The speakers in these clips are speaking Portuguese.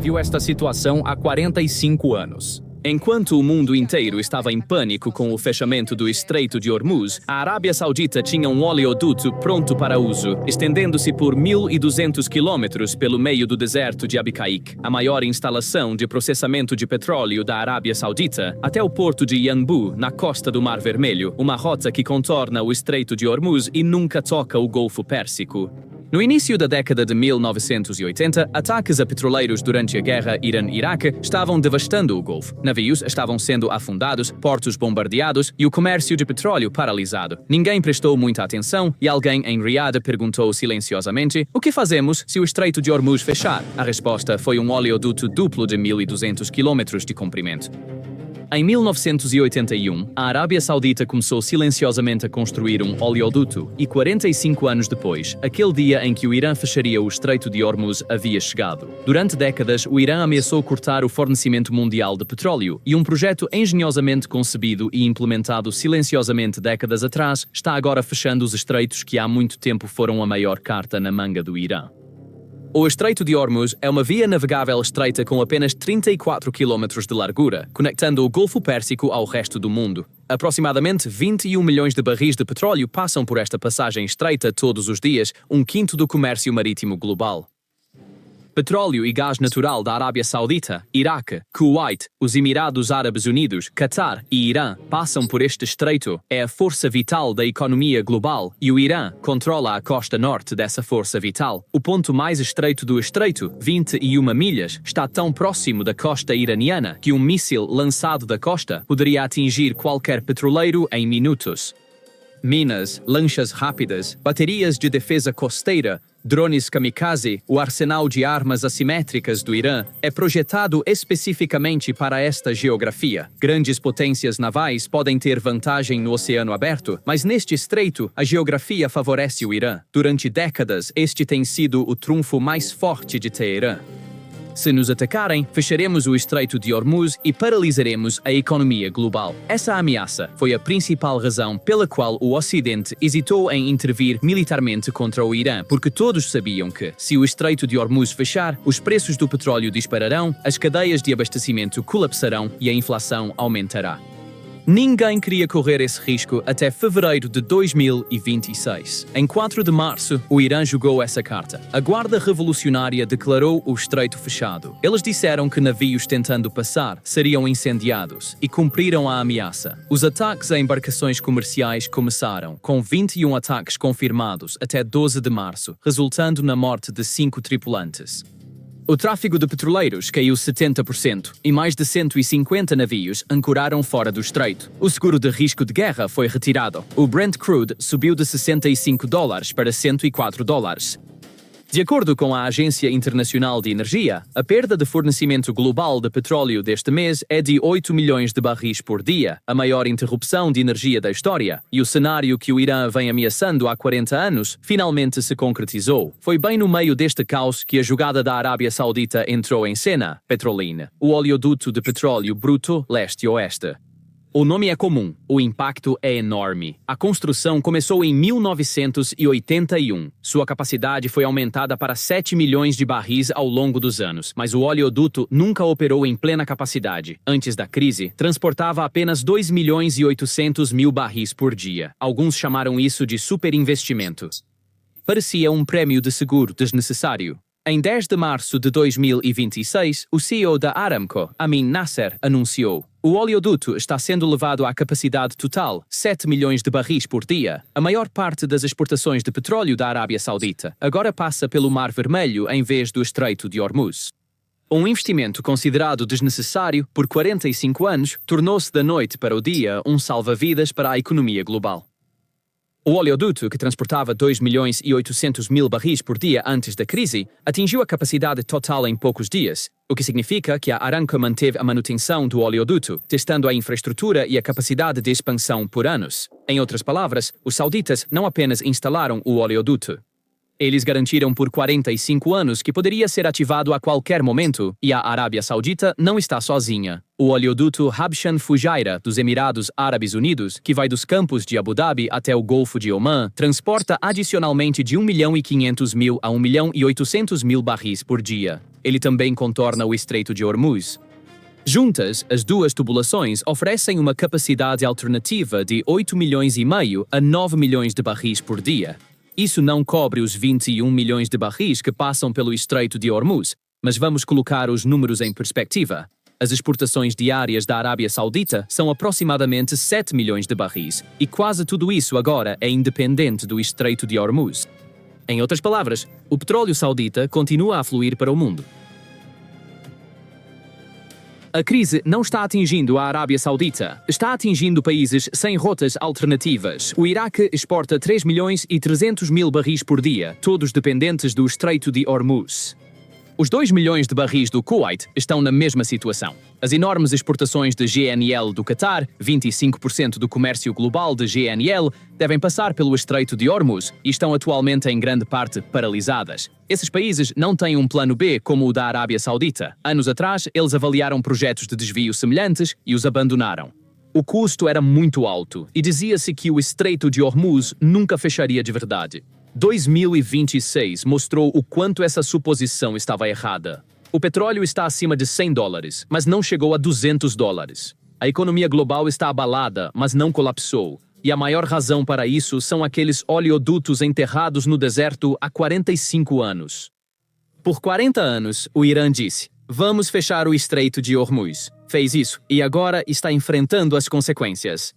previu esta situação há 45 anos. Enquanto o mundo inteiro estava em pânico com o fechamento do Estreito de Hormuz, a Arábia Saudita tinha um oleoduto pronto para uso, estendendo-se por 1.200 quilômetros pelo meio do deserto de Abqaiq, a maior instalação de processamento de petróleo da Arábia Saudita, até o porto de Yanbu, na costa do Mar Vermelho, uma rota que contorna o Estreito de Hormuz e nunca toca o Golfo Pérsico. No início da década de 1980, ataques a petroleiros durante a guerra Irã-Iraque estavam devastando o Golfo. Navios estavam sendo afundados, portos bombardeados e o comércio de petróleo paralisado. Ninguém prestou muita atenção e alguém em Riad perguntou silenciosamente: o que fazemos se o Estreito de Hormuz fechar? A resposta foi um oleoduto duplo de 1.200 quilômetros de comprimento. Em 1981, a Arábia Saudita começou silenciosamente a construir um oleoduto e 45 anos depois, aquele dia em que o Irã fecharia o Estreito de Hormuz havia chegado. Durante décadas, o Irã ameaçou cortar o fornecimento mundial de petróleo e um projeto engenhosamente concebido e implementado silenciosamente décadas atrás está agora fechando os estreitos que há muito tempo foram a maior carta na manga do Irã. O Estreito de Hormuz é uma via navegável estreita com apenas 34 km de largura, conectando o Golfo Pérsico ao resto do mundo. Aproximadamente 21 milhões de barris de petróleo passam por esta passagem estreita todos os dias, um quinto do comércio marítimo global. Petróleo e gás natural da Arábia Saudita, Iraque, Kuwait, os Emirados Árabes Unidos, Catar e Irã passam por este estreito. É a força vital da economia global e o Irã controla a costa norte dessa força vital. O ponto mais estreito do estreito, 21 milhas, está tão próximo da costa iraniana que um míssil lançado da costa poderia atingir qualquer petroleiro em minutos. Minas, lanchas rápidas, baterias de defesa costeira, drones kamikaze, o arsenal de armas assimétricas do Irã é projetado especificamente para esta geografia. Grandes potências navais podem ter vantagem no oceano aberto, mas neste estreito, a geografia favorece o Irã. Durante décadas, este tem sido o trunfo mais forte de Teherã. Se nos atacarem, fecharemos o Estreito de Hormuz e paralisaremos a economia global. Essa ameaça foi a principal razão pela qual o Ocidente hesitou em intervir militarmente contra o Irã, porque todos sabiam que, se o Estreito de Hormuz fechar, os preços do petróleo dispararão, as cadeias de abastecimento colapsarão e a inflação aumentará. Ninguém queria correr esse risco até fevereiro de 2026. Em 4 de março, o Irã jogou essa carta. A Guarda Revolucionária declarou o estreito fechado. Eles disseram que navios tentando passar seriam incendiados e cumpriram a ameaça. Os ataques a embarcações comerciais começaram, com 21 ataques confirmados até 12 de março, resultando na morte de 5 tripulantes. O tráfego de petroleiros caiu 70% e mais de 150 navios ancoraram fora do estreito. O seguro de risco de guerra foi retirado. O Brent Crude subiu de $65 para $104. De acordo com a Agência Internacional de Energia, a perda de fornecimento global de petróleo deste mês é de 8 milhões de barris por dia, a maior interrupção de energia da história, e o cenário que o Irã vem ameaçando há 40 anos finalmente se concretizou. Foi bem no meio deste caos que a jogada da Arábia Saudita entrou em cena, Petrolin, o oleoduto de petróleo bruto leste-oeste. O nome é comum, o impacto é enorme. A construção começou em 1981. Sua capacidade foi aumentada para 7 milhões de barris ao longo dos anos, mas o oleoduto nunca operou em plena capacidade. Antes da crise, transportava apenas 2 milhões e 800 mil barris por dia. Alguns chamaram isso de superinvestimento. Parecia um prêmio de seguro desnecessário. Em 10 de março de 2026, o CEO da Aramco, Amin Nasser, anunciou: o oleoduto está sendo levado à capacidade total, 7 milhões de barris por dia. A maior parte das exportações de petróleo da Arábia Saudita agora passa pelo Mar Vermelho em vez do Estreito de Hormuz. Um investimento considerado desnecessário por 45 anos tornou-se da noite para o dia um salva-vidas para a economia global. O oleoduto, que transportava 2 milhões e 800 mil barris por dia antes da crise, atingiu a capacidade total em poucos dias, o que significa que a Aramco manteve a manutenção do oleoduto, testando a infraestrutura e a capacidade de expansão por anos. Em outras palavras, os sauditas não apenas instalaram o oleoduto. Eles garantiram por 45 anos que poderia ser ativado a qualquer momento, e a Arábia Saudita não está sozinha. O oleoduto Habshan Fujairah dos Emirados Árabes Unidos, que vai dos campos de Abu Dhabi até o Golfo de Omã, transporta adicionalmente de 1.500.000 a 1.800.000 barris por dia. Ele também contorna o Estreito de Hormuz. Juntas, as duas tubulações oferecem uma capacidade alternativa de 8,5 milhões a 9 milhões de barris por dia. Isso não cobre os 21 milhões de barris que passam pelo Estreito de Hormuz, mas vamos colocar os números em perspectiva. As exportações diárias da Arábia Saudita são aproximadamente 7 milhões de barris, e quase tudo isso agora é independente do Estreito de Hormuz. Em outras palavras, o petróleo saudita continua a fluir para o mundo. A crise não está atingindo a Arábia Saudita, está atingindo países sem rotas alternativas. O Iraque exporta 3 milhões e 300 mil barris por dia, todos dependentes do Estreito de Hormuz. Os 2 milhões de barris do Kuwait estão na mesma situação. As enormes exportações de GNL do Qatar, 25% do comércio global de GNL, devem passar pelo Estreito de Hormuz e estão atualmente em grande parte paralisadas. Esses países não têm um plano B como o da Arábia Saudita. Anos atrás, eles avaliaram projetos de desvio semelhantes e os abandonaram. O custo era muito alto e dizia-se que o Estreito de Hormuz nunca fecharia de verdade. 2026 mostrou o quanto essa suposição estava errada. O petróleo está acima de $100, mas não chegou a $200. A economia global está abalada, mas não colapsou. E a maior razão para isso são aqueles oleodutos enterrados no deserto há 45 anos. Por 40 anos, o Irã disse: "Vamos fechar o Estreito de Hormuz." Fez isso e agora está enfrentando as consequências.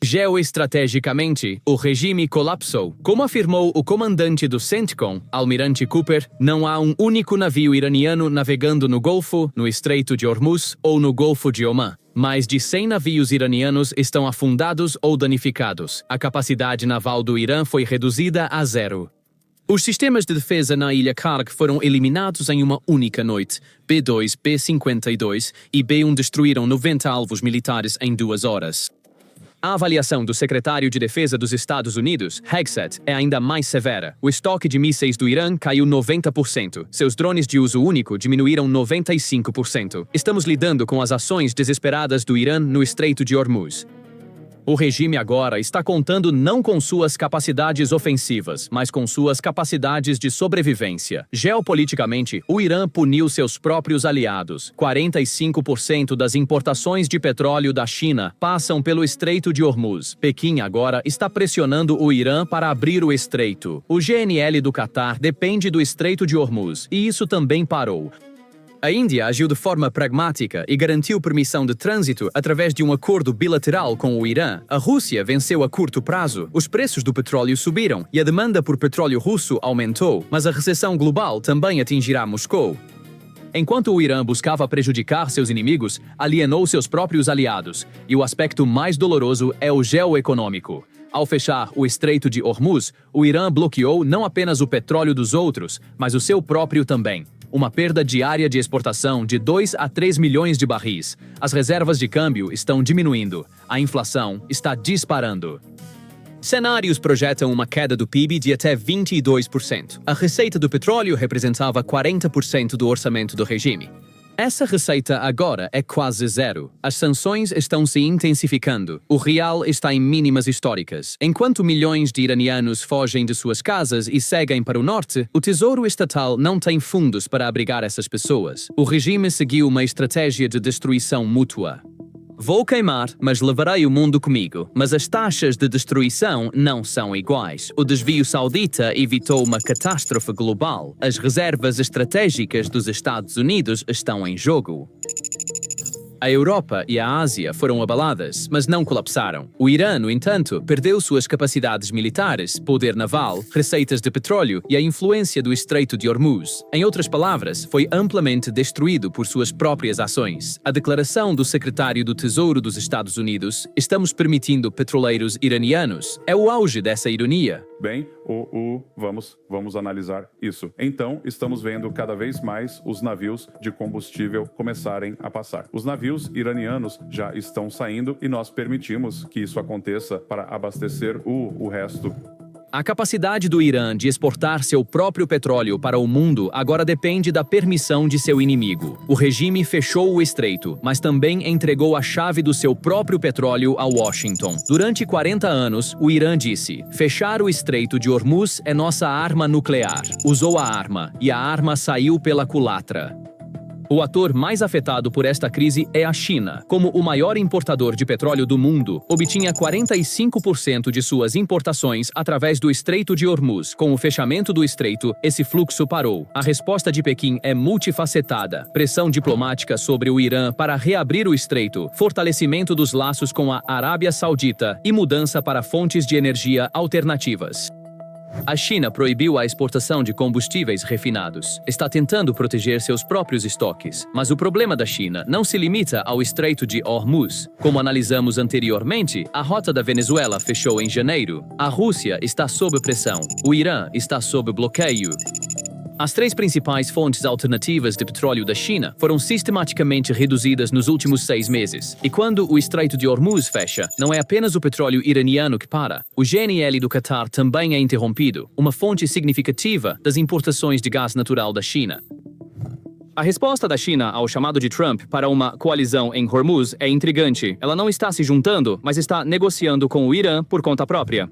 Geoestrategicamente, o regime colapsou. Como afirmou o comandante do CENTCOM, Almirante Cooper, não há um único navio iraniano navegando no Golfo, no Estreito de Hormuz ou no Golfo de Omã. Mais de 100 navios iranianos estão afundados ou danificados. A capacidade naval do Irã foi reduzida a zero. Os sistemas de defesa na Ilha Karg foram eliminados em uma única noite. B-2, B-52 e B-1 destruíram 90 alvos militares em 2 horas. A avaliação do secretário de Defesa dos Estados Unidos, Hegseth, é ainda mais severa. O estoque de mísseis do Irã caiu 90%. Seus drones de uso único diminuíram 95%. Estamos lidando com as ações desesperadas do Irã no Estreito de Hormuz. O regime agora está contando não com suas capacidades ofensivas, mas com suas capacidades de sobrevivência. Geopoliticamente, o Irã puniu seus próprios aliados. 45% das importações de petróleo da China passam pelo Estreito de Hormuz. Pequim agora está pressionando o Irã para abrir o estreito. O GNL do Qatar depende do Estreito de Hormuz, e isso também parou. A Índia agiu de forma pragmática e garantiu permissão de trânsito através de um acordo bilateral com o Irã. A Rússia venceu a curto prazo. Os preços do petróleo subiram e a demanda por petróleo russo aumentou, mas a recessão global também atingirá Moscou. Enquanto o Irã buscava prejudicar seus inimigos, alienou seus próprios aliados. E o aspecto mais doloroso é o geoeconômico. Ao fechar o Estreito de Hormuz, o Irã bloqueou não apenas o petróleo dos outros, mas o seu próprio também. Uma perda diária de exportação de 2 a 3 milhões de barris. As reservas de câmbio estão diminuindo. A inflação está disparando. Cenários projetam uma queda do PIB de até 22%. A receita do petróleo representava 40% do orçamento do regime. Essa receita agora é quase zero. As sanções estão se intensificando. O real está em mínimas históricas. Enquanto milhões de iranianos fogem de suas casas e seguem para o norte, o Tesouro Estatal não tem fundos para abrigar essas pessoas. O regime seguiu uma estratégia de destruição mútua. Vou queimar, mas levarei o mundo comigo. Mas as taxas de destruição não são iguais. O desvio saudita evitou uma catástrofe global. As reservas estratégicas dos Estados Unidos estão em jogo. A Europa e a Ásia foram abaladas, mas não colapsaram. O Irã, no entanto, perdeu suas capacidades militares, poder naval, receitas de petróleo e a influência do Estreito de Hormuz. Em outras palavras, foi amplamente destruído por suas próprias ações. A declaração do secretário do Tesouro dos Estados Unidos, "Estamos permitindo petroleiros iranianos", é o auge dessa ironia. Bem, vamos analisar isso. Então, estamos vendo cada vez mais os navios de combustível começarem a passar. Os navios iranianos já estão saindo e nós permitimos que isso aconteça para abastecer o resto A capacidade do Irã de exportar seu próprio petróleo para o mundo agora depende da permissão de seu inimigo. O regime fechou o estreito, mas também entregou a chave do seu próprio petróleo a Washington. Durante 40 anos, o Irã disse: fechar o estreito de Hormuz é nossa arma nuclear. Usou a arma, e a arma saiu pela culatra. O ator mais afetado por esta crise é a China. Como o maior importador de petróleo do mundo, obtinha 45% de suas importações através do Estreito de Hormuz. Com o fechamento do estreito, esse fluxo parou. A resposta de Pequim é multifacetada: pressão diplomática sobre o Irã para reabrir o estreito, fortalecimento dos laços com a Arábia Saudita e mudança para fontes de energia alternativas. A China proibiu a exportação de combustíveis refinados. Está tentando proteger seus próprios estoques. Mas o problema da China não se limita ao Estreito de Hormuz. Como analisamos anteriormente, a rota da Venezuela fechou em janeiro. A Rússia está sob pressão. O Irã está sob bloqueio. As 3 principais fontes alternativas de petróleo da China foram sistematicamente reduzidas nos últimos 6 meses. E quando o Estreito de Hormuz fecha, não é apenas o petróleo iraniano que para. O GNL do Qatar também é interrompido, uma fonte significativa das importações de gás natural da China. A resposta da China ao chamado de Trump para uma coalizão em Hormuz é intrigante. Ela não está se juntando, mas está negociando com o Irã por conta própria.